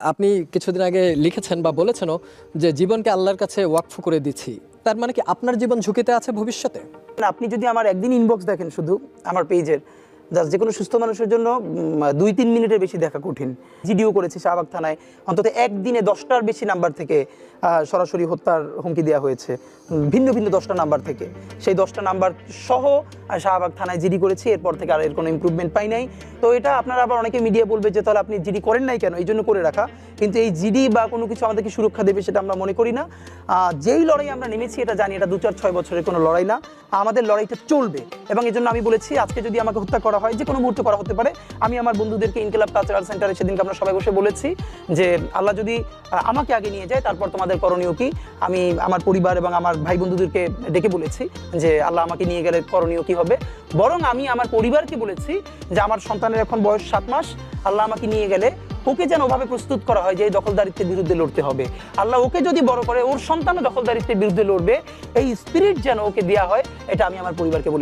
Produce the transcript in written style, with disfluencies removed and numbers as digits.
আপনি কিছুদিন আগে লিখেছেন বা বলেছেনও যে জীবনকে আল্লাহর কাছে ওয়াকফ করে দিচ্ছি। তার মানে কি আপনার জীবন ঝুঁকিতে আছে ভবিষ্যতে? আপনি যদি আমার একদিন ইনবক্স দেখেন শুধু আমার পেজের, জাস্ট যে কোনো সুস্থ মানুষের জন্য 2-3 মিনিটের বেশি দেখা কঠিন। জিডিও করেছি শাহবাগ থানায়, অন্তত একদিনে 10টার বেশি নাম্বার থেকে সরাসরি হত্যার হুমকি দেওয়া হয়েছে, ভিন্ন ভিন্ন 10টা নাম্বার থেকে। সেই 10টা নাম্বার সহ শাহবাগ থানায় জিডি করেছি, এরপর থেকে আর এর কোনো ইমপ্রুভমেন্ট পাই নাই। তো এটা আপনারা আবার অনেকে মিডিয়া বলবে যে তাহলে আপনি জিডি করেন নাই কেন, এই জন্য করে রাখা। কিন্তু এই জিডি বা কোনো কিছু আমাদেরকে সুরক্ষা দেবে সেটা আমরা মনে করি না। যেই লড়াই আমরা নেমেছি এটা জানি এটা 2-4-6 বছরের কোনো লড়াই না, আমাদের লড়াইটা চলবে। এবং এই জন্য আমি বলেছি আজকে যদি আমাকে হত্যা করা হয়, যে কোনো মুহূর্তে করা হতে পারে। আমি আমার বন্ধুদেরকে ইনকিলাব কালচারাল সেন্টারে সেদিনকে আমরা সবাই বসে বলেছি যে আল্লাহ যদি আমাকে আগে নিয়ে যায় তারপর তোমাদের করণীয় কি। আমি আমার পরিবার এবং আমার ভাই বন্ধুদেরকে ডেকে বলেছি যে আল্লাহ আমাকে নিয়ে গেলে করণীয় কি হবে। বরং আমি আমার পরিবারকে বলেছি যে আমার সন্তানের এখন বয়স 7 মাস, আল্লাহ আমাকে নিয়ে গেলে ওকে যেন ওভাবে প্রস্তুত করা হয় যে এই দখলদারিত্বের বিরুদ্ধে লড়তে হবে। আল্লাহ ওকে যদি বড় করে ওর সন্তানও দখলদারিত্বের বিরুদ্ধে লড়বে, এই স্পিরিট যেন ওকে দেওয়া হয়, এটা আমি আমার পরিবারকে বলে